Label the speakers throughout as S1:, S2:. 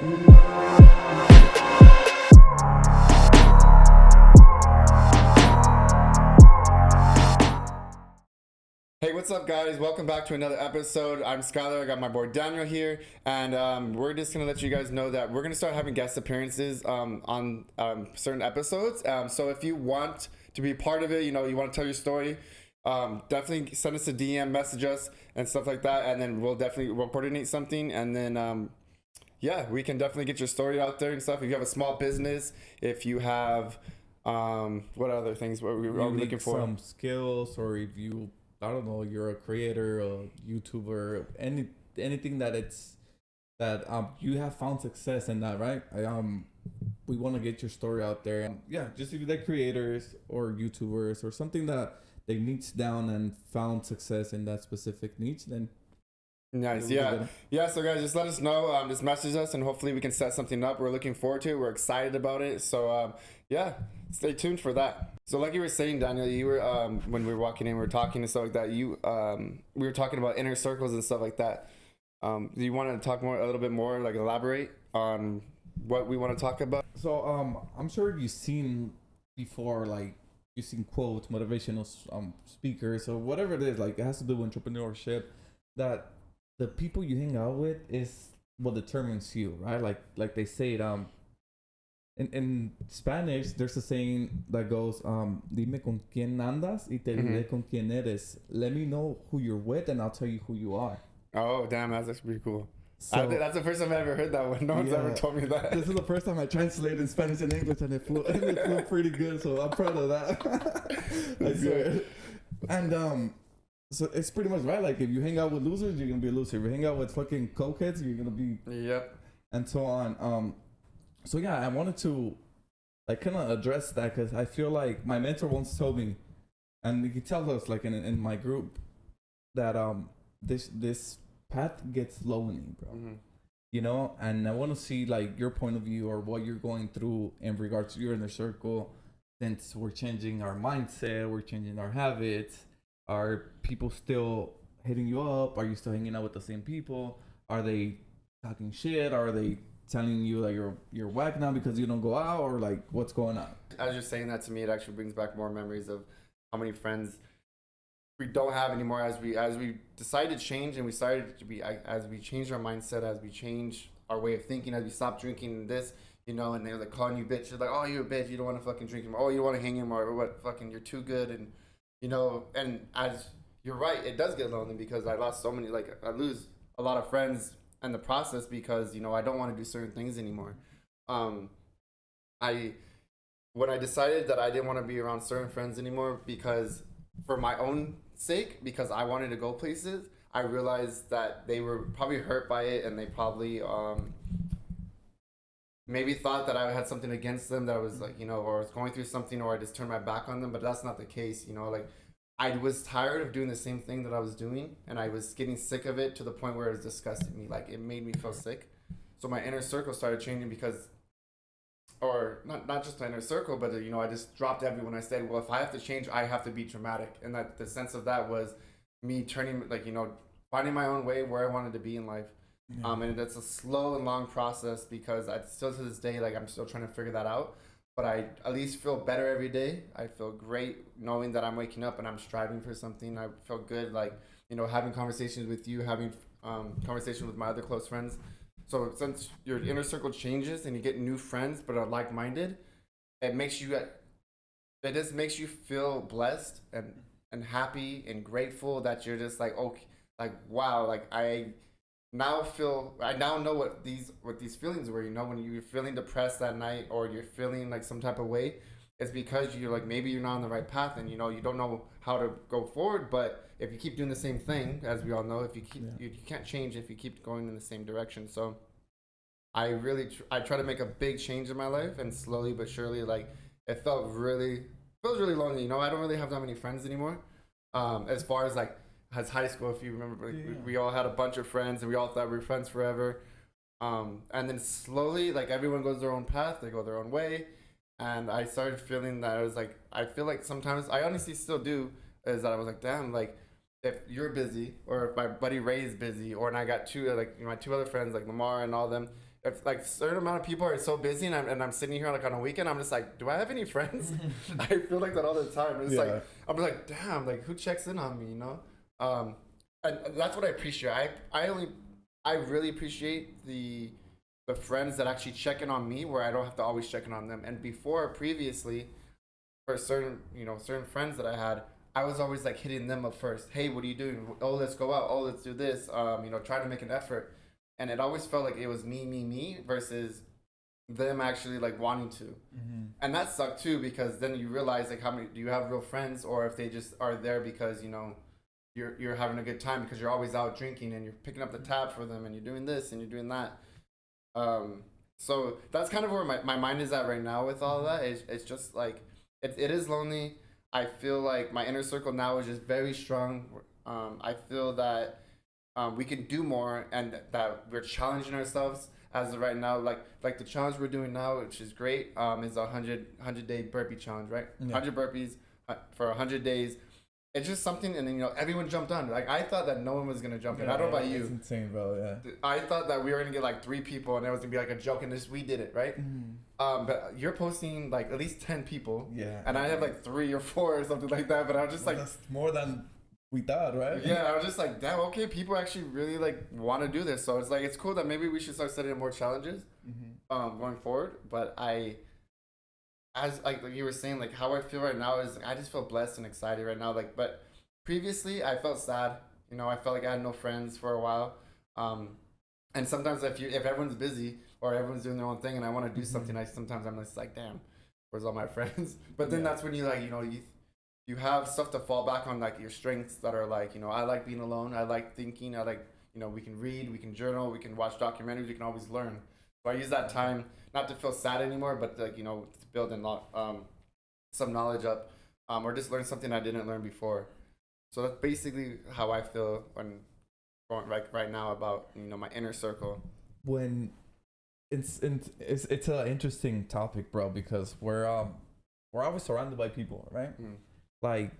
S1: Hey, what's up, guys? Welcome back to another episode. I'm Skylar. I got my boy Daniel here, and we're just gonna let you guys know that we're gonna start having guest appearances on certain episodes. So if you want to be part of it, you want to tell your story, definitely send us a DM, message us, and stuff like that, and then we'll coordinate something, and then yeah, we can definitely get your story out there and stuff. If you have a small business, if you have what other things are we looking for?
S2: Some skills, or if you, I don't know, you're a creator, a YouTuber, anything that you have found success in that, right? We want to get your story out there, and yeah, just if you're creators or YouTubers or something that they niche down and found success in that specific niche, then
S1: nice. Yeah. So guys, just let us know. Just message us, and hopefully we can set something up. We're looking forward to it. We're excited about it. So yeah, stay tuned for that. So like you were saying, Daniel, you were when we were walking in, we were talking and stuff like that. We were talking about inner circles and stuff like that. Do you want to talk a little bit more, like elaborate on what we want to talk about?
S2: So I'm sure you've seen before, like you've seen quotes, motivational speakers, or whatever it is. Like it has to do with entrepreneurship. That the people you hang out with is what determines you, right? Like they say it. In Spanish, there's a saying that goes, "Dime con quién andas y te diré con quién eres." Let me know who you're with, and I'll tell you who you are.
S1: Oh, damn, that's actually pretty cool. So, that's the first time I ever heard that one. No one's ever told me that.
S2: This is the first time I translated in Spanish and English, and it flew pretty good. So I'm proud of that. I swear. And so it's pretty much right. Like if you hang out with losers, you're gonna be a loser. If you hang out with fucking cokeheads, you're gonna be.
S1: Yep.
S2: And so on. So yeah, I wanted to like kind of address that because I feel like my mentor once told me, and he tells us like in my group that this path gets lonely, bro. And I want to see like your point of view or what you're going through in regards to your inner circle, since we're changing our mindset, we're changing our habits. Are people still hitting you up? Are you still hanging out with the same people? Are they talking shit? Are they telling you that you're whack now because you don't go out, or like what's going on?
S1: As you're saying that to me, it actually brings back more memories of how many friends we don't have anymore as we decided to change, and we started to be, as we changed our mindset, as we change our way of thinking, as we stopped drinking this, and they're like calling you bitch. They're like, oh, you're a bitch, you don't want to fucking drink anymore. Oh, you don't want to hang anymore, or what, fucking you're too good. And and as you're right, it does get lonely because I lost so many, like I lose a lot of friends in the process because I don't want to do certain things anymore. When I decided that I didn't want to be around certain friends anymore because for my own sake, because I wanted to go places, I realized that they were probably hurt by it, and they probably maybe thought that I had something against them, that I was like, or I was going through something, or I just turned my back on them. But that's not the case. Like I was tired of doing the same thing that I was doing, and I was getting sick of it to the point where it was disgusting me. Like it made me feel sick. So my inner circle started changing because, or not just my inner circle, but I just dropped everyone. I said, well, if I have to change, I have to be dramatic. And that the sense of that was me turning, like, finding my own way where I wanted to be in life. Yeah. And it's a slow and long process because I still to this day, like I'm still trying to figure that out. But I at least feel better every day. I feel great knowing that I'm waking up and I'm striving for something. I feel good, like, having conversations with you, having conversations with my other close friends. So since your inner circle changes and you get new friends but are like-minded, it just makes you feel blessed and happy and grateful that you're just like, okay, like, wow, like I now know what these feelings were. When you're feeling depressed that night, or you're feeling like some type of way, it's because you're like, maybe you're not on the right path, and you don't know how to go forward. But if you keep doing the same thing, as we all know, if you keep you can't change if you keep going in the same direction. So I really I try to make a big change in my life, and slowly but surely, like it feels really lonely. I don't really have that many friends anymore. As far as like as high school, if you remember, we all had a bunch of friends, and we all thought we were friends forever. And then slowly, like everyone goes their own path, they go their own way. And I started feeling that I was like, I feel like sometimes, I honestly still do, is that I was like, damn, like if you're busy, or if my buddy Ray is busy, or and I got two like my two other friends like Lamar and all them. If like a certain amount of people are so busy and I'm sitting here like on a weekend, I'm just like, do I have any friends? I feel like that all the time. It's like I'm like, damn, like who checks in on me, you know? And that's what I appreciate. I really appreciate the friends that actually check in on me where I don't have to always check in on them. And before previously, for certain friends that I had, I was always like hitting them up first. Hey, what are you doing? Oh, let's go out. Oh, let's do this. Trying to make an effort. And it always felt like it was me versus them actually like wanting to.
S2: Mm-hmm.
S1: And that sucked too, because then you realize like how many do you have real friends, or if they just are there because you're having a good time because you're always out drinking and you're picking up the tab for them and you're doing this and you're doing that. So that's kind of where my mind is at right now with all of that. It's just like it is lonely. I feel like my inner circle now is just very strong. I feel that we can do more and that we're challenging ourselves as of right now. Like the challenge we're doing now, which is great, is a 100 day burpee challenge, right? Yeah. 100 burpees for 100 days. It's just something, and then everyone jumped on. Like I thought that no one was gonna jump in. I don't know about you.
S2: It's insane, bro. Yeah.
S1: I thought that we were gonna get like 3 people, and it was gonna be like a joke, and we did it, right? Mm-hmm. But you're posting like at least 10 people.
S2: Yeah.
S1: And I have like 3 or 4 or something like that. But I was just
S2: that's more than we thought, right?
S1: Yeah. I was just like, damn. Okay, people actually really like want to do this. So it's like it's cool that maybe we should start setting more challenges, going forward. But as like you were saying, like how I feel right now is I just feel blessed and excited right now. Like, but previously I felt sad. I felt like I had no friends for a while. And sometimes if everyone's busy or everyone's doing their own thing and I want to do something, I'm just like, damn, where's all my friends? But then that's when you like, you have stuff to fall back on, like your strengths that are like, I like being alone. I like thinking. I like, we can read, we can journal, we can watch documentaries, we can always learn. So I use that time not to feel sad anymore, but like, to build some knowledge up, or just learn something I didn't learn before. So that's basically how I feel when going right now about my inner circle.
S2: When it's an interesting topic, bro, because we're always surrounded by people, right? Like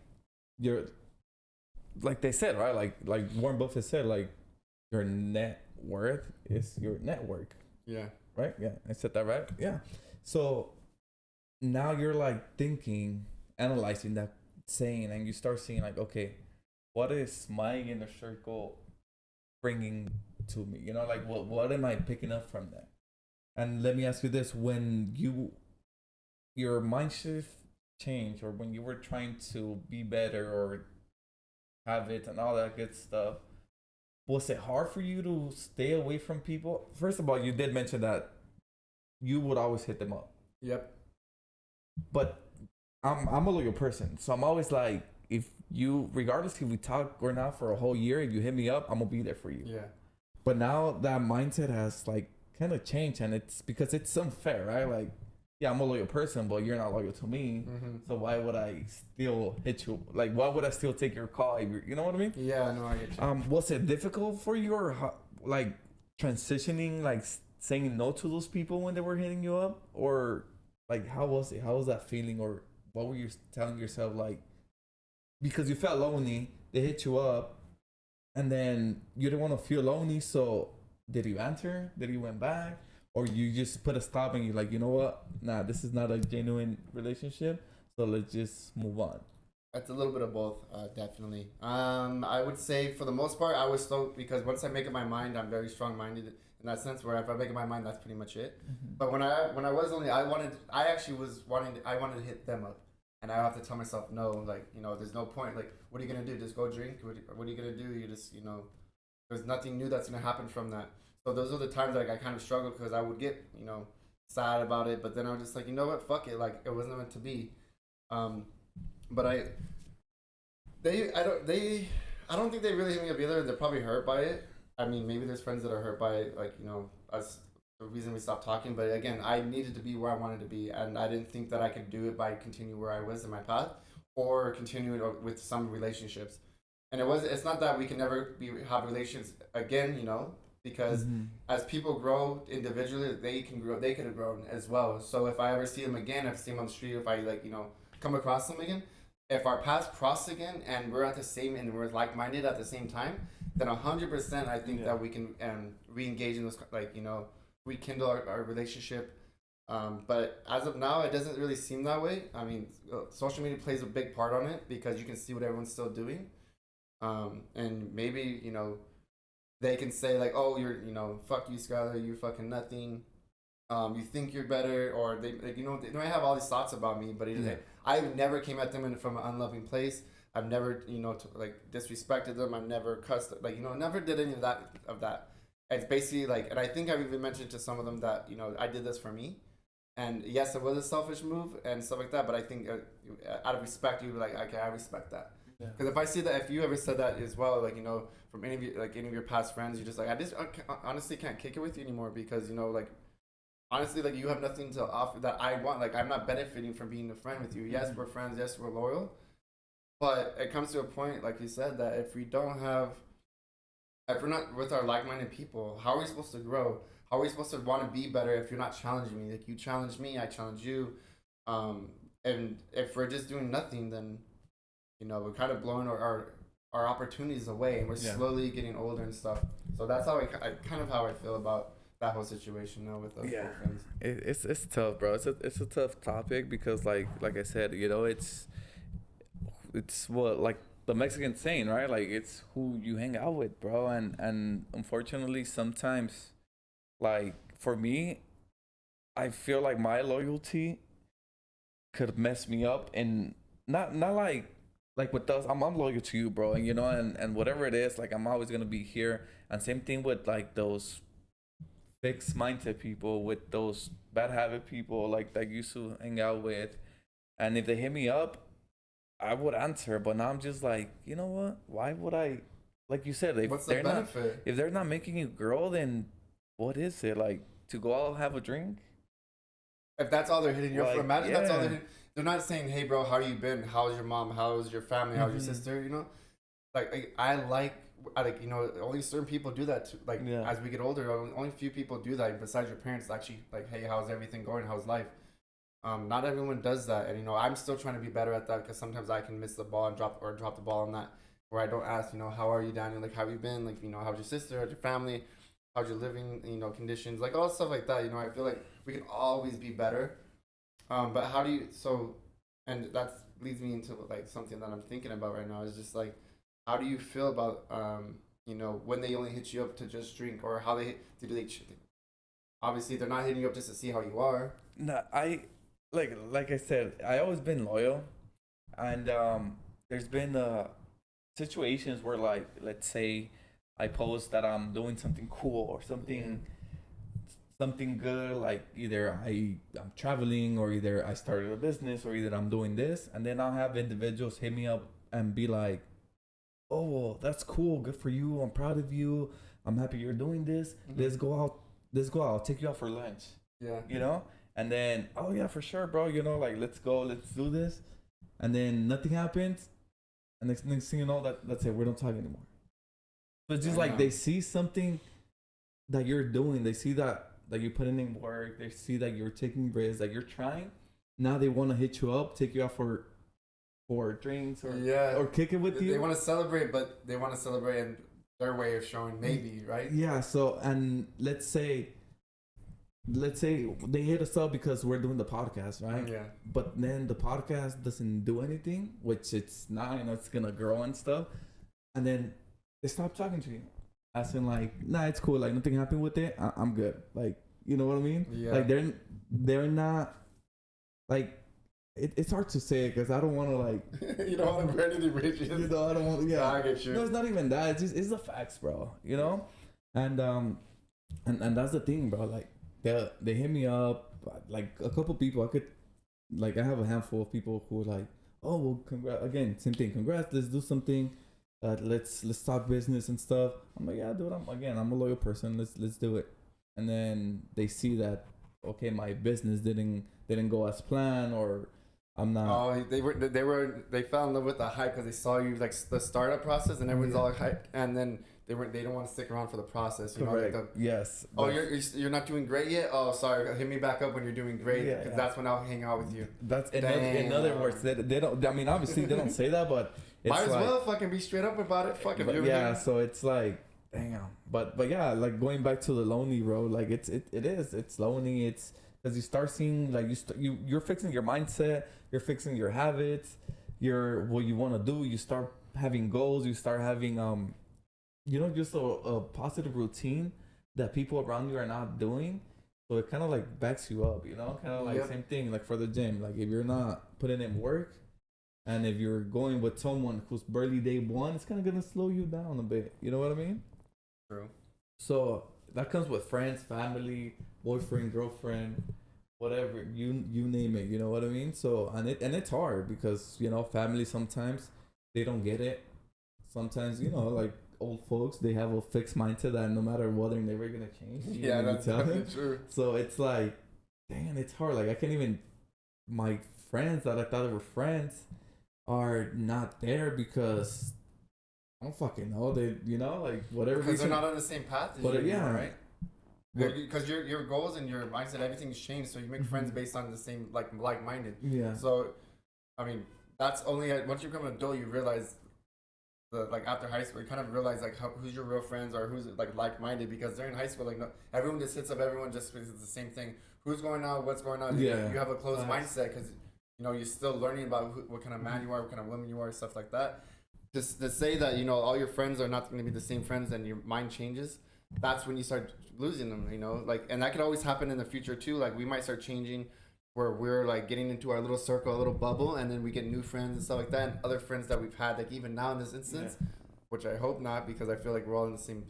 S2: like they said, right? Like Warren Buffett said, like your net worth is your network.
S1: Yeah.
S2: Right? Yeah. I said that right? Yeah. So now you're like thinking, analyzing that saying, and you start seeing like, okay, what is my inner circle bringing to me? Like what am I picking up from that? And let me ask you this: when your mind shift changed, or when you were trying to be better or have it and all that good stuff, was it hard for you to stay away from people? First of all, you did mention that you would always hit them up.
S1: Yep.
S2: But I'm a loyal person, so I'm always like, if you, regardless if we talk or not for a whole year, if you hit me up, I'm gonna be there for you.
S1: Yeah.
S2: But now that mindset has like kind of changed, and it's because it's unfair, right? Like, yeah, I'm a loyal person, but you're not loyal to me. So why would I still hit you? Like, why would I still take your call? You know what I mean?
S1: Yeah, no, I get you.
S2: Was it difficult for you, or like transitioning, like saying no to those people when they were hitting you up, or like how was it? How was that feeling, or what were you telling yourself, like? Because you felt lonely, they hit you up, and then you didn't want to feel lonely, so did you answer? Did you went back? Or you just put a stop and you're like, you know what? Nah, this is not a genuine relationship, so let's just move on.
S1: It's a little bit of both, definitely. I would say for the most part, I was stoked because once I make up my mind, I'm very strong-minded in that sense, where if I make up my mind, that's pretty much it. But when I was lonely, I wanted to hit them up. And I have to tell myself, no, like, there's no point. Like, what are you going to do? Just go drink? What are you going to do? You just, there's nothing new that's going to happen from that. So those are the times like I kind of struggled because I would get, sad about it. But then I was just like, you know what? Fuck it. Like, it wasn't meant to be. But I don't think they really hit me up either. They're probably hurt by it. I mean, maybe there's friends that are hurt by it, like, us. The reason we stopped talking, but again, I needed to be where I wanted to be, and I didn't think that I could do it by continuing where I was in my path or continuing with some relationships. And it's not that we can never have relations again, because as people grow individually, they could have grown as well. So if I ever see them again, if I see them on the street, if I come across them again, if our paths cross again and we're at the same and we're like-minded at the same time, then 100% I think that we can re-engage in this, like, rekindle our relationship. But as of now, it doesn't really seem that way. I mean, social media plays a big part on it because you can see what everyone's still doing. And maybe, they can say like, oh, you're, fuck you, Skylar, you're fucking nothing. You think you're better, or they might have all these thoughts about me, but I never came at them from an unloving place. I've never, disrespected them. I've never cussed, never did any of that. It's basically like, and I think I've even mentioned to some of them that, I did this for me. And yes, it was a selfish move and stuff like that, but I think out of respect, you'd be like, okay, I respect that. Because if I see that, if you ever said that as well, from any of your past friends, you're just like, I honestly can't kick it with you anymore because, honestly, you have nothing to offer that I want. I'm not benefiting from being a friend with you. Yes, we're friends. Yes, we're loyal. But it comes to a point, like you said, that if we're not with our like-minded people, how are we supposed to grow? How are we supposed to want to be better if you're not challenging me? Like, you challenge me, I challenge you. And if we're just doing nothing, then, we're kind of blowing our opportunities away, and we're slowly getting older and stuff. So that's how how I feel about that whole situation now with the friends.
S2: It's tough, bro. It's a tough topic because like I said, it's what, like the Mexican saying, right? Like, it's who you hang out with, bro. And unfortunately, sometimes, like, for me, I feel like my loyalty could mess me up, and not like with us, I'm loyal to you, bro, and and whatever it is, like, I'm always gonna be here. And same thing with like those fixed mindset people, with those bad habit people, like, that used to hang out with. And if they hit me up, I would answer. But now I'm just like, you know what? Why would I? Like you said,
S1: what's the benefit?
S2: If they're not making you grow, then what is it? Like, to go out have a drink?
S1: If that's all they're hitting you up for, imagine that's all they're hitting. They're not saying, hey, bro, how you been? How's your mom? How's your family? How's your sister? Only certain people do that too. As we get older, only few people do that besides your parents. Actually, like, hey, how's everything going? How's life? Not everyone does that, and I'm still trying to be better at that, because sometimes I can miss the ball and drop the ball on that, where I don't ask, how are you, Daniel? Like, how have you been? Like, how's your sister? How's your family? How's your living? Conditions? Like, all stuff like that. I feel like we can always be better. But how do you? So, and that leads me into like something that I'm thinking about right now, is just like, how do you feel about when they only hit you up to just drink, or how they obviously they're not hitting you up just to see how you are.
S2: No, like I said, I always been loyal, and there's been situations where, like, let's say I post that I'm doing something cool or something good, like either I'm traveling, or either I started a business, or either I'm doing this, and then I'll have individuals hit me up and be like, oh, well, that's cool, good for you, I'm proud of you, I'm happy you're doing this, let's go out, I'll take you out for lunch. And then, oh yeah, for sure, bro, like, let's go, let's do this. And then nothing happens, and next thing you know, that's it, we don't talk anymore. So it's just like, they see something that you're doing, they see that you're putting in work, they see that you're taking risks, that you're trying. Now they want to hit you up, take you out for drinks, or kick it with you.
S1: They want to celebrate, but they want to celebrate in their way of showing, maybe, right?
S2: Yeah. So, and let's say they hit us up because we're doing the podcast, right?
S1: Yeah.
S2: But then the podcast doesn't do anything, which it's not, it's gonna grow and stuff. And then they stop talking to you. As in, like, nah, it's cool. Like, nothing happened with it. I'm good. Like, you know what I mean?
S1: Yeah.
S2: Like, they're not, like, it's hard to say because I don't want to, like,
S1: you don't want to burn any bridges.
S2: I don't want. Yeah,
S1: I get you.
S2: No, it's not even that. It's the facts, bro. And that's the thing, bro. Like, they hit me up. Like, a couple people, I have a handful of people who are like, oh, well, congrats. Again, same thing. Congrats. Let's do something. Let's talk business and stuff. I'm like, yeah, dude. I'm a loyal person. Let's do it. And then they see that, okay, my business didn't go as planned, or I'm not.
S1: Oh, they fell in love with the hype because they saw you, like, the startup process, and everyone's all hyped, and then they don't want to stick around for the process. You
S2: Correct.
S1: know, like
S2: Yes.
S1: oh, you're not doing great yet. Oh, sorry. Hit me back up when you're doing great.
S2: Yeah, yeah.
S1: That's when I'll hang out with you.
S2: That's in other words, they don't. I mean, obviously they don't say that, but it's
S1: might as
S2: like,
S1: well fucking be straight up about it. Fuck if
S2: yeah. So it's like, damn. But yeah, like going back to the lonely road, like it's lonely. It's because you start seeing like you're fixing your mindset, you're fixing your habits, what you want to do. You start having goals. You start having just a positive routine that people around you are not doing. So it kind of like backs you up, kind of like same thing like for the gym. Like if you're not putting in work, and if you're going with someone who's barely day one, it's kind of gonna slow you down a bit. You know what I mean?
S1: True.
S2: So that comes with friends, family, boyfriend, girlfriend, whatever you name it. You know what I mean? So and it's hard because family sometimes they don't get it. Sometimes like old folks, they have a fixed mindset that no matter what, they're never gonna change.
S1: Yeah, that's definitely true.
S2: So it's like, dang, it's hard. Like I can't even. My friends that I thought were friends are not there because I don't fucking know. They, like whatever.
S1: Because they're not on the same path as you,
S2: yeah,
S1: right? Because your goals and your mindset, everything's changed. So you make friends based on the same like-minded.
S2: Yeah.
S1: So, I mean, that's only once you become an adult, you realize. After high school, you kind of realize who's your real friends or who's like-minded, because during high school, everyone just hits up everyone just because it's the same thing. Who's going on? What's going on?
S2: Yeah.
S1: You have a closed mindset because you're still learning about what kind of man you are, what kind of woman you are, stuff like that. Just to say that all your friends are not going to be the same friends and your mind changes, that's when you start losing them. And that could always happen in the future too. Like we might start changing, where we're like getting into our little circle, a little bubble, and then we get new friends and stuff like that, and other friends that we've had, like even now in this instance, which I hope not, because I feel like we're all in the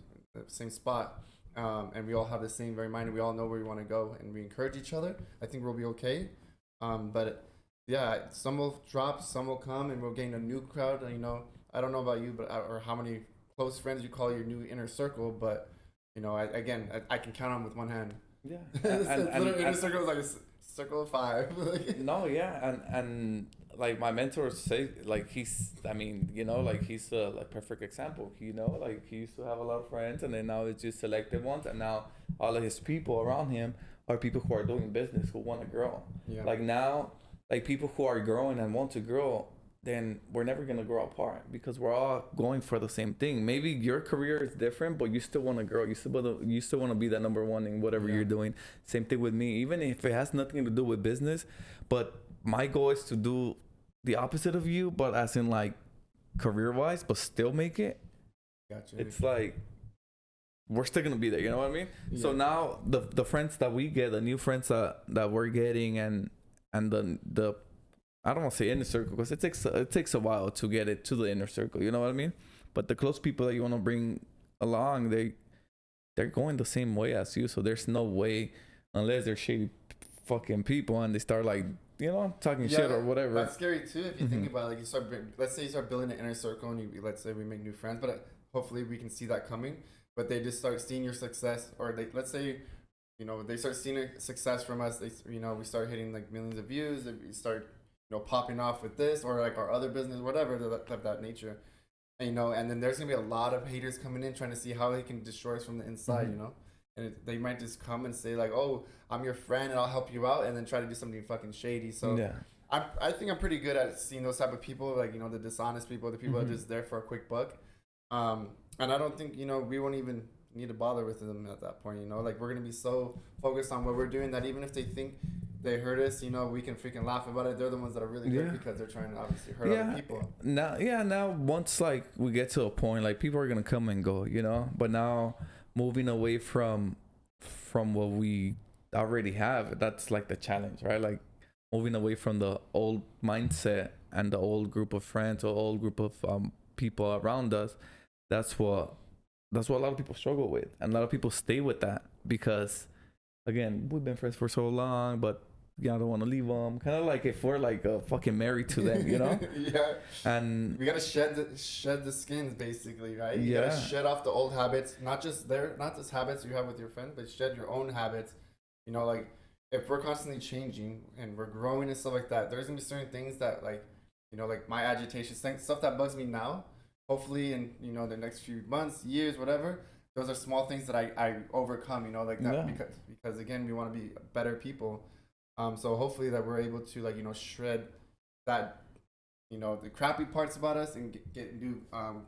S1: same spot, and we all have the same very mind, and we all know where we want to go, and we encourage each other. I think we'll be okay, but yeah, some will drop, some will come, and we'll gain a new crowd. And, I don't know about you, but or how many close friends you call your new inner circle, but I can count on with one hand.
S2: Yeah,
S1: inner circle is like a circle of 5.
S2: No, yeah, and like my mentor say, like he's a perfect example. He used to have a lot of friends, and then now it's just selected ones, and now all of his people around him are people who are doing business, who want to grow. Yeah. Like now, like people who are growing and want to grow, then we're never gonna grow apart because we're all going for the same thing. Maybe your career is different, but you still want to grow. You still want to be that number one in whatever you're doing. Same thing with me, even if it has nothing to do with business. But my goal is to do the opposite of you, but as in like career wise, but still make it. Gotcha. It's like we're still gonna be there. You know what I mean? Yeah. So now the friends that we get, the new friends that we're getting, and the I don't want to say inner circle because it takes a while to get it to the inner circle. You know what I mean? But the close people that you want to bring along, they're going the same way as you. So there's no way, unless they're shady fucking people and they start like talking shit or whatever.
S1: That's scary too if you think about it. Like let's say you start building an inner circle and let's say we make new friends, but hopefully we can see that coming. But they just start seeing your success, or let's say they start seeing success from us. We start hitting like millions of views. We start popping off with this or like our other business, whatever of that nature, and then there's gonna be a lot of haters coming in trying to see how they can destroy us from the inside, and they might just come and say like, oh, I'm your friend and I'll help you out, and then try to do something fucking shady. So I think I'm pretty good at seeing those type of people, like the dishonest people, the people that are just there for a quick buck, and I don't think we won't even need to bother with them at that point. Like we're gonna be so focused on what we're doing that even if they think they hurt us, we can freaking laugh about it. They're the ones that are really good because they're trying to obviously hurt other people.
S2: Now once like we get to a point, like people are gonna come and go, but now moving away from what we already have, that's like the challenge, right? Like moving away from the old mindset and the old group of friends or old group of people around us. That's what a lot of people struggle with, and a lot of people stay with that because, again, we've been friends for so long, but I don't want to leave them. Kind of like if we're like fucking married to them,
S1: Yeah.
S2: And
S1: we gotta shed the skins, basically, right? You gotta shed off the old habits, not just habits you have with your friends, but shed your own habits. Like if we're constantly changing and we're growing and stuff like that, there's gonna be certain things that like my agitation, stuff that bugs me now. hopefully in, you know, the next few months, years, whatever, those are small things that I overcome, you know, like that,
S2: Yeah.
S1: because again, we want to be better people. So hopefully that we're able to, like, you know, shred that, you know, the crappy parts about us and get new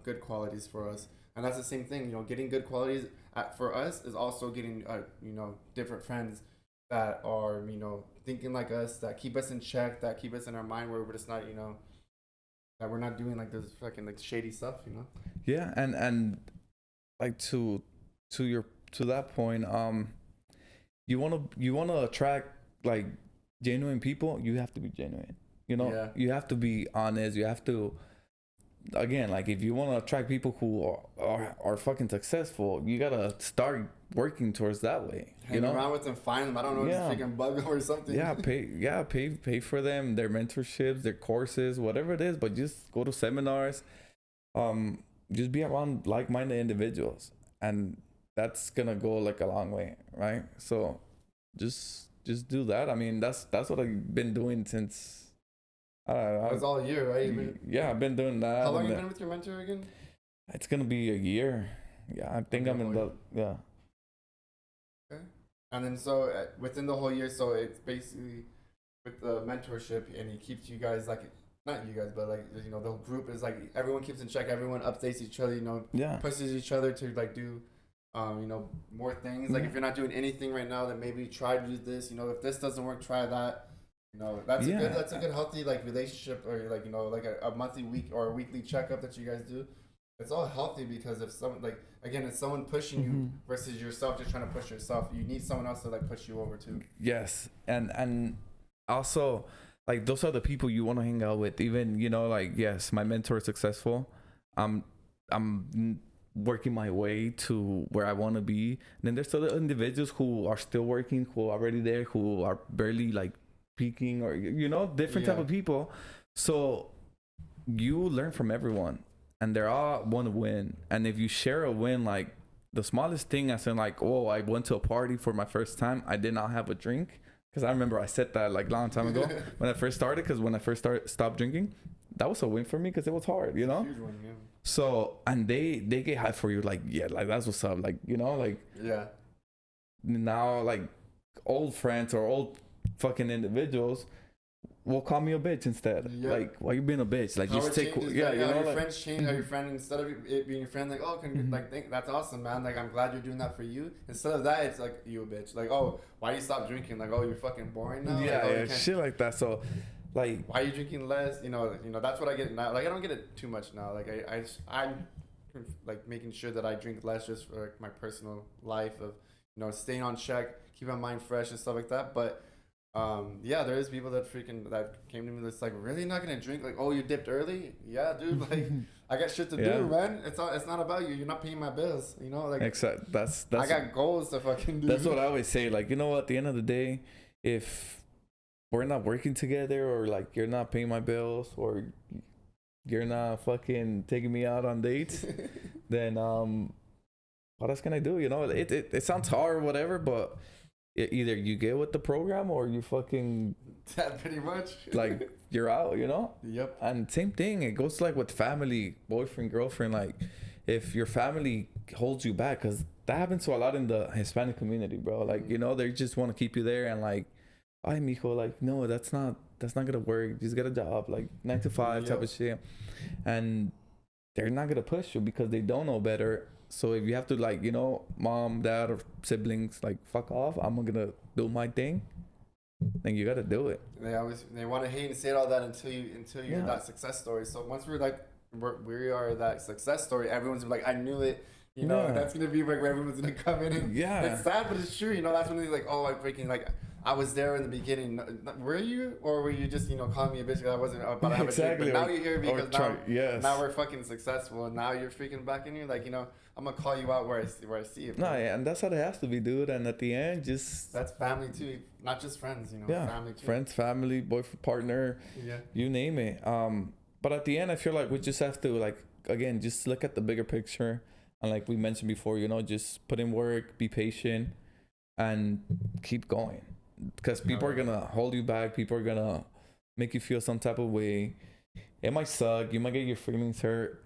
S1: good qualities for us. And that's the same thing, you know, getting good qualities for us is also getting you know, different friends that are, you know, thinking like us, that keep us in check, that keep us in our mind, where we're just not, you know, that we're not doing like this fucking like shady stuff, you know.
S2: Yeah, and like to that point, you wanna attract like genuine people. You have to be genuine. You know,
S1: Yeah.
S2: you have to be honest. You have to, again, like if you want to attract people who are fucking successful, you gotta start working towards that way.
S1: Hang around with them, find them. I don't know,
S2: Yeah.
S1: just freaking bug them or something.
S2: Pay for them, their mentorships, their courses, whatever it is. But just go to seminars. Just be around like-minded individuals, and that's gonna go like a long way, right? So just do that. I mean, that's what I've been doing since.
S1: It's all year, right?
S2: Yeah, I've been doing that.
S1: How long you been with your mentor again?
S2: It's gonna be a year. Yeah, I think I'm in the yeah.
S1: Okay. And then so within the whole year, so it's basically with the mentorship, and he keeps you guys like, not you guys, but like, you know, the whole group is like, everyone keeps in check, everyone updates each other, you know,
S2: Yeah.
S1: pushes each other to like do, you know, more things. Like if you're not doing anything right now, then maybe try to do this. You know, if this doesn't work, try that. You know, that's a good healthy like relationship, or like, you know, like a monthly week or a weekly checkup that you guys do. It's all healthy, because if someone, like, again, it's someone pushing you versus yourself just trying to push yourself. You need someone else to like push you over too.
S2: Yes, and also like those are the people you want to hang out with. Even, you know, like, yes, my mentor is successful. I'm working my way to where I want to be. And then there's other individuals who are still working, who are already there, who are barely like peaking, or, you know, different type of people. So you learn from everyone, and they're all want to win. And if you share a win, like the smallest thing, as in like, oh, I went to a party for my first time, I did not have a drink, because I remember I said that like a long time ago when I first started, because when I first stopped drinking, that was a win for me, because it was hard, you know.
S1: Huge one, yeah.
S2: So, and they get hyped for you, like, yeah, like that's what's up, like, you know, like,
S1: yeah.
S2: Now like old friends or old fucking individuals will call me a bitch instead.
S1: Yep.
S2: Like, why you being a bitch? Like,
S1: how
S2: you take, yeah, you know,
S1: your
S2: like,
S1: friends change. How your friend, instead of it being your friend, like, oh, like, think that's awesome, man. Like, I'm glad you're doing that for you. Instead of that, it's like, you a bitch. Like, oh, why you stop drinking? Like, oh, you're fucking boring now.
S2: Yeah,
S1: like, oh,
S2: yeah, shit like that. So, like,
S1: why are you drinking less? You know, that's what I get now. Like, I don't get it too much now. Like, I'm like making sure that I drink less, just for like my personal life of, you know, staying on check, keep my mind fresh and stuff like that. But yeah, there is people that came to me that's like, really not gonna drink? Like, oh, you dipped early? Yeah, dude. Like, I got shit to do, man. It's not about you. You're not paying my bills. You know, like,
S2: exactly. That's
S1: I got goals to fucking do.
S2: That's what I always say. Like, you know what? At the end of the day, if we're not working together, or like you're not paying my bills, or you're not fucking taking me out on dates, then what else can I do? You know, it sounds hard or whatever, but either you get with the program, or you fucking
S1: that pretty much
S2: like you're out, you know.
S1: Yep.
S2: And same thing, it goes like with family, boyfriend, girlfriend. Like, if your family holds you back, because that happens to a lot in the Hispanic community, bro. Like, you know, they just want to keep you there, and like, ay, mijo, like, no, that's not gonna work. Just get a job, like 9 to 5 type of shit. And they're not gonna push you because they don't know better. So if you have to, like, you know, mom, dad, or siblings, like, fuck off, I'm gonna do my thing, then you gotta do it.
S1: They want to hate and say all that until you're that success story. So once we are that success story, everyone's like, I knew it. You know, that's gonna be where everyone's gonna come in, and it's sad, but it's true. You know, that's when they're like, oh, I'm freaking, like, I was there in the beginning. Were you, or were you just, you know, calling me a bitch because I wasn't about to have a drink? But now you're here because now we're fucking successful, and now you're freaking back in here. Like, you know, I'm gonna call you out where I see it.
S2: No, yeah, and that's how it has to be, dude. And at the end, just
S1: that's family too, not just friends. You know, family too.
S2: Friends, family, boyfriend, partner, you name it. But at the end, I feel like we just have to, like, again, just look at the bigger picture, and like we mentioned before, you know, just put in work, be patient, and keep going. Because people are gonna hold you back. People are gonna make you feel some type of way. It might suck. You might get your feelings hurt,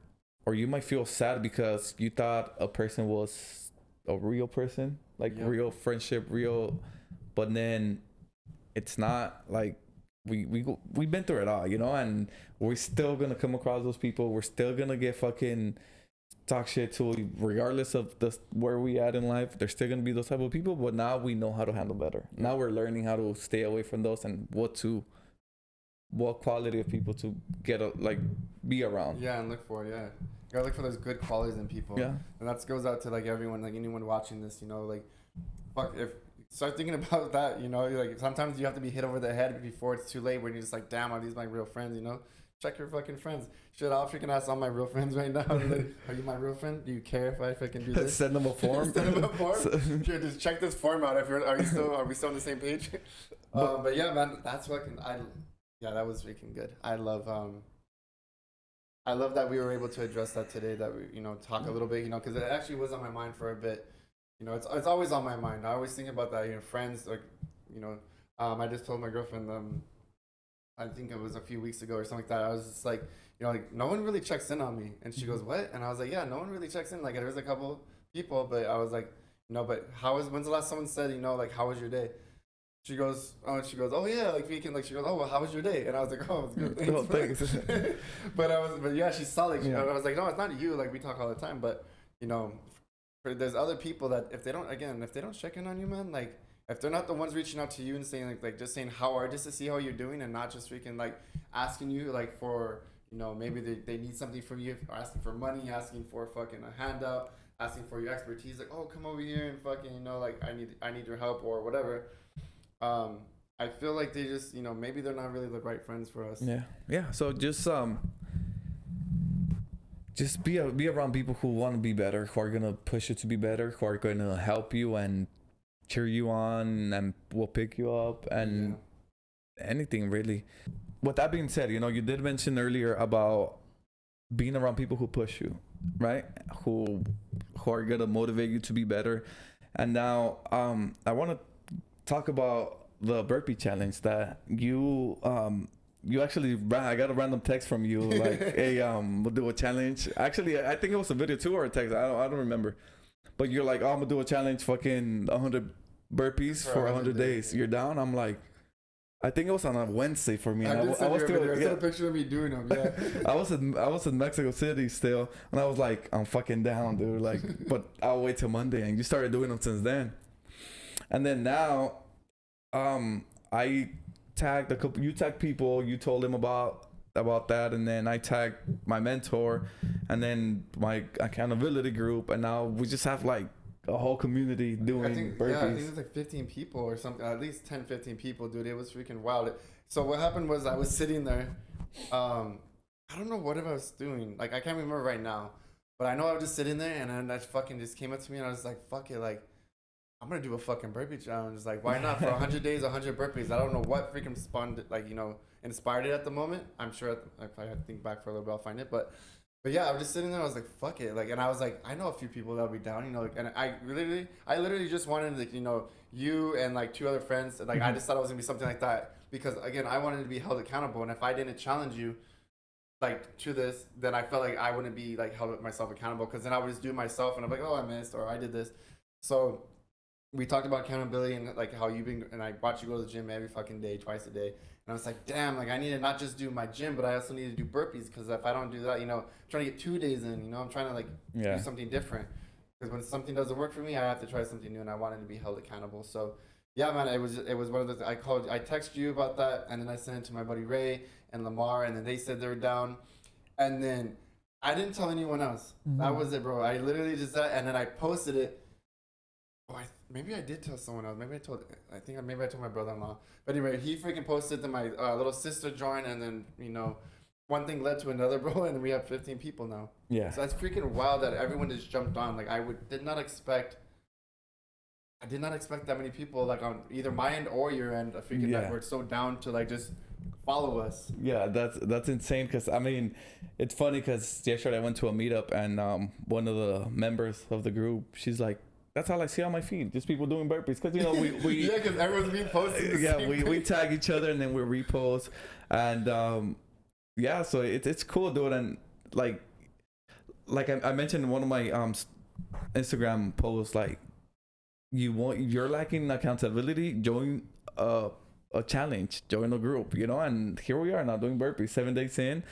S2: or you might feel sad because you thought a person was a real person, like real friendship, real, but then it's not. Like we've been through it all, you know, and we're still gonna come across those people. We're still gonna get fucking talk shit to, regardless of where we at in life. There's still gonna be those type of people, but now we know how to handle better. Now we're learning how to stay away from those and what quality of people to be around.
S1: Yeah, and look for it. Yeah, you gotta look for those good qualities in people.
S2: Yeah,
S1: and that goes out to like everyone, like anyone watching this. You know, like fuck if. Start thinking about that, you know, like sometimes you have to be hit over the head before it's too late when you're just like, damn, are these my real friends, you know? Check your fucking friends. Shit, I'll freaking ask all my real friends right now. Like, are you my real friend? Do you care if I freaking do this?
S2: Send them a form.
S1: Send them a form. Sure, just check this form out. Are we still on the same page? But yeah, man, that's fucking, that was freaking good. I love that we were able to address that today, that we, you know, talk a little bit, you know, because it actually was on my mind for a bit. You know, it's always on my mind. I always think about that. You know, friends, like, you know, I just told my girlfriend, I think it was a few weeks ago or something like that. I was just like, you know, like no one really checks in on me. And she goes, what? And I was like, yeah, no one really checks in. Like there's a couple people, but I was like, no, but when's the last someone said, you know, like, how was your day? She goes, oh yeah, like we can, like, she goes, oh, well, how was your day? And I was like, oh, it's good, thanks. Thanks. but yeah, she saw, like, I was like, no, it's not you. Like we talk all the time, but you know, there's other people that if they don't check in on you, man, like if they're not the ones reaching out to you and saying like just saying how are, just to see how you're doing and not just freaking like asking you like for, you know, maybe they need something from you, or asking for money, asking for fucking a handout, asking for your expertise, like, oh, come over here and fucking, you know, like I need your help or whatever. I feel like they just, you know, maybe they're not really the right friends for us.
S2: Yeah. So just be around people who want to be better, who are gonna push you to be better, who are gonna help you and cheer you on and will pick you up and anything really. With that being said, you know, you did mention earlier about being around people who push you, right? Who are gonna motivate you to be better. And now I want to talk about the burpee challenge that you actually ran. I got a random text from you like, hey, we'll do a challenge. Actually, I think it was a video too or a text. I don't remember. But you're like, oh, I'm gonna do a challenge, fucking 100 burpees for 100 days. You're down? I'm like, I think it was on a Wednesday for me.
S1: I sent a picture of me doing them. Yeah.
S2: I was in Mexico City still, and I was like, I'm fucking down, dude. Like, but I'll wait till Monday. And you started doing them since then. And then now, I tagged a couple. You tagged people. You told them about that, and then I tagged my mentor, and then my accountability group, and now we just have like a whole community doing burpees.
S1: Yeah, I think it was like 15 people or something, at least 10, 15 people, dude. It was freaking wild. So what happened was I was sitting there. I don't know what I was doing. Like, I can't remember right now. But I know I was just sitting there, and then that fucking just came up to me, and I was like, fuck it. Like, I'm going to do a fucking burpee challenge. Like, why not? For 100 days, 100 burpees. I don't know what freaking spawned, like, you know, inspired it at the moment. I'm sure if I think back for a little bit, I'll find it. But yeah, I was just sitting there. I was like, fuck it. Like, and I was like, I know a few people that'll be down, you know, like, and I literally just wanted, like, you know, you and like 2 other friends. And, like, I just thought it was gonna be something like that because, again, I wanted to be held accountable. And if I didn't challenge you, like, to this, then I felt like I wouldn't be like held myself accountable, because then I would just do it myself and I'm like, oh, I missed, or I did this. So we talked about accountability and like how you've been, and I watch you go to the gym every fucking day, twice a day. And I was like, damn, like I need to not just do my gym, but I also need to do burpees, because if I don't do that, you know, I'm trying to get 2 days in, you know, I'm trying to like do something different. Because when something doesn't work for me, I have to try something new, and I wanted to be held accountable. So yeah, man, it was one of those. I texted you about that, and then I sent it to my buddy Ray and Lamar, and then they said they were down, and then I didn't tell anyone else. Mm-hmm. That was it, bro. I literally just said, and then I posted it. Oh, maybe I did tell someone else. Maybe I told my brother-in-law. But anyway, he freaking posted that my little sister joined, and then, you know, one thing led to another, bro, and we have 15 people now. Yeah. So that's freaking wild that everyone just jumped on. Like, did not expect that many people, like, on either my end or your end, freaking that were so down to, like, just follow us.
S2: Yeah, that's insane, because, I mean, it's funny, because yesterday I went to a meetup, and one of the members of the group, she's like, that's all I see on my feed, just people doing burpees, because, you know, we
S1: yeah, because everyone's being posted.
S2: Yeah, we tag each other, and then we repost, and yeah, so it's cool, dude. And like like I mentioned in one of my Instagram posts, like you're lacking accountability, join a challenge, join a group, you know. And here we are now doing burpees 7 days in,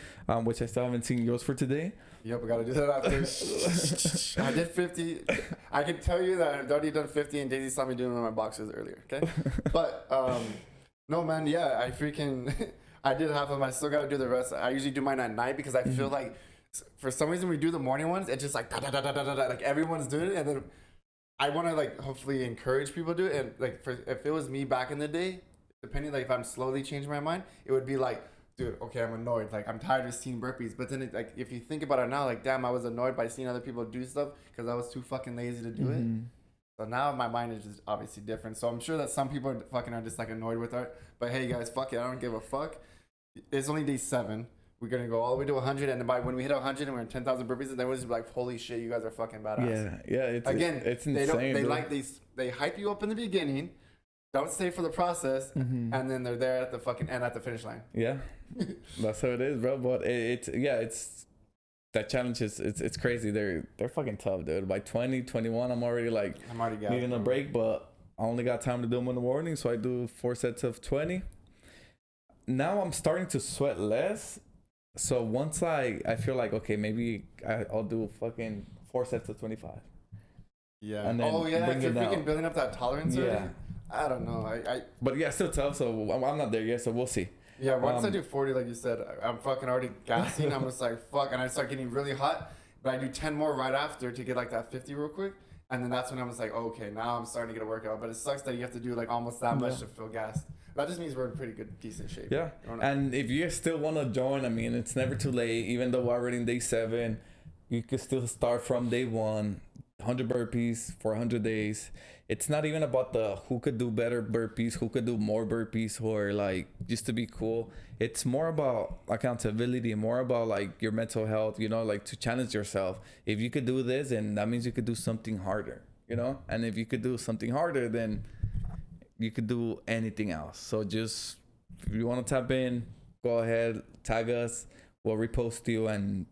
S2: which I still haven't seen yours for today.
S1: Yep, we gotta do that after. I did 50. I can tell you that I've already done 50, and Daisy saw me doing it in my boxes earlier. Okay, but no, man, yeah, I freaking I did half of them. I still gotta do the rest. I usually do mine at night because I feel like for some reason we do the morning ones, it's just like da da da da da da, like everyone's doing it, and then I want to like hopefully encourage people to do it. And like if it was me back in the day, depending like if I'm slowly changing my mind, it would be like, dude, okay, I'm annoyed. Like, I'm tired of seeing burpees. But then, like, if you think about it now, like, damn, I was annoyed by seeing other people do stuff because I was too fucking lazy to do it. So now my mind is just obviously different. So I'm sure that some people are just, like, annoyed with it. But hey, guys, fuck it. I don't give a fuck. It's only day 7. We're going to go all the way to 100. And when we hit 100 and we're in 10,000 burpees, then we'll just be like, holy shit, you guys are fucking badass.
S2: Yeah. It's insane.
S1: They hype you up in the beginning. Don't stay for the process, and then they're there at the fucking end at the finish line. Yeah,
S2: that's how it is, bro. But it's that challenge is it's crazy. They're fucking tough, dude. By 20, 21, I'm already needing a break, but I only got time to do them in the morning, so I do 4 sets of 20. Now I'm starting to sweat less, so once I feel like okay, maybe I'll do fucking 4 sets of 25.
S1: Yeah. And then if you're freaking building up that tolerance already. I don't know.
S2: But yeah, still tough. So I'm not there yet. So we'll see.
S1: Yeah, once I do 40, like you said, I'm fucking already gassing. I'm just like fuck, and I start getting really hot. But I do 10 more right after to get like that 50 real quick, and then that's when I'm just like, okay, now I'm starting to get a workout. But it sucks that you have to do like almost that much to feel gassed. That just means we're in pretty good, decent shape.
S2: Yeah. And if you still want to join, I mean, it's never too late. Even though we're already in day 7, you could still start from day 1. 100 burpees for 100 days. It's not even about the who could do better burpees, who could do more burpees, or like just to be cool. It's more about accountability, more about like your mental health, you know, like to challenge yourself. If you could do this, and that means you could do something harder, you know. And if you could do something harder, then you could do anything else. So just if you want to tap in, go ahead, tag us, we'll repost you, and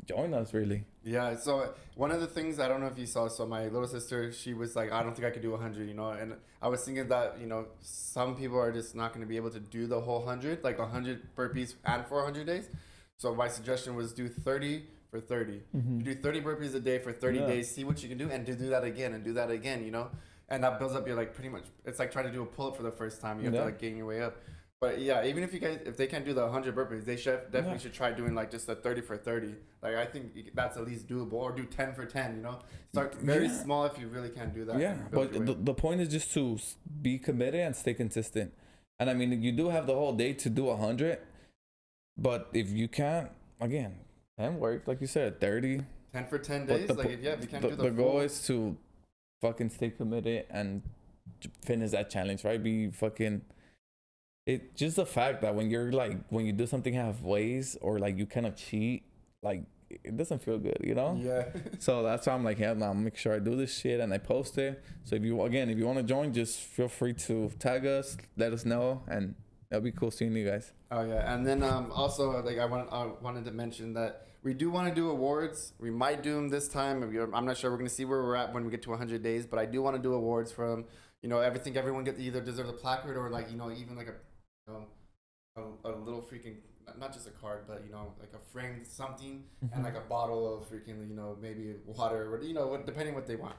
S2: join us, really.
S1: Yeah, so one of the things, I don't know if you saw, so my little sister, she was like, I don't think I could do 100, you know, and I was thinking that, you know, some people are just not going to be able to do the whole 100, like 100 burpees and 400 days. So my suggestion was do 30 for 30. You do 30 burpees a day for 30 days, see what you can do, and do that again, and do that again, you know, and that builds up your, like, pretty much, it's like trying to do a pull-up for the first time. You have to, like, gain your way up. But yeah, even if they can't do the 100 burpees, they definitely should try doing like just a 30 for 30. Like I think that's at least doable, or do 10 for 10. You know, start very small if you really can't do that.
S2: Yeah, but the point is just to be committed and stay consistent. And I mean, you do have the whole day to do 100, but if you can't, again, 10 work like you said, 30.
S1: 10 for 10 days. If you can't do
S2: the goal is to fucking stay committed and finish that challenge, right? Be fucking. It's just the fact that when you do something halfway or like you kind of cheat, like it doesn't feel good, you know?
S1: Yeah.
S2: So that's why I'm like, yeah, now make sure I do this shit and I post it. So if you want to join, just feel free to tag us, let us know, and it'll be cool seeing you guys.
S1: Oh yeah, and then also like I wanted to mention that we do want to do awards. We might do them this time. I'm not sure. We're gonna see where we're at when we get to 100 days, but I do want to do awards from, you know, everyone either deserves a placard or like, you know, even like a little freaking, not just a card, but, you know, like a framed something and like a bottle of freaking, you know, maybe water or, you know, depending what they want.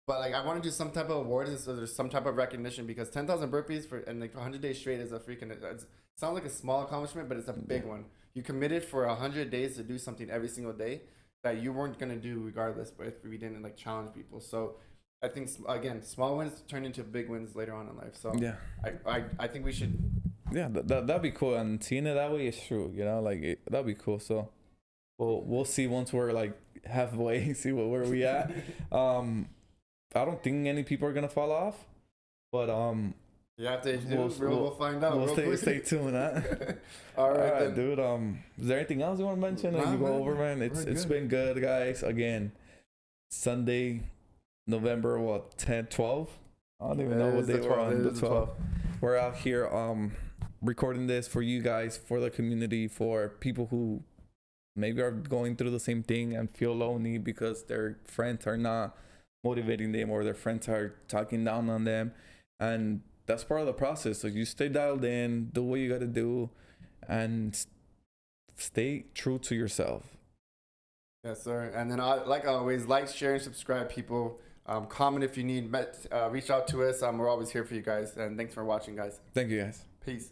S1: But like I want to do some type of award, so there's some type of recognition, because 10,000 burpees and like 100 days straight is a freaking, it sounds like a small accomplishment, but it's a big one. You committed for 100 days to do something every single day that you weren't gonna do regardless, but if we didn't like challenge people. So I think again, small wins turn into big wins later on in life. So yeah, I think we should.
S2: Yeah, that'd be cool, and seeing it that way is true. You know, like that'd be cool. So we'll see once we're like halfway, see where we at. I don't think any people are gonna fall off, but
S1: yeah, if they do, we'll find out.
S2: We'll stay tuned. Huh?
S1: All right, then.
S2: Dude. Is there anything else you want to mention? Nah, you go over, man. It's been good, guys. Again, Sunday, November 10, 12. I don't even know what day we're on. The 12th. We're out here recording this for you guys, for the community, for people who maybe are going through the same thing and feel lonely because their friends are not motivating them or their friends are talking down on them. And that's part of the process. So you stay dialed in, do what you got to do, and stay true to yourself.
S1: Yes, sir. And then, like always, like, share, and subscribe, people. Comment if you need. Reach out to us. We're always here for you guys. And thanks for watching, guys.
S2: Thank you, guys.
S1: Peace.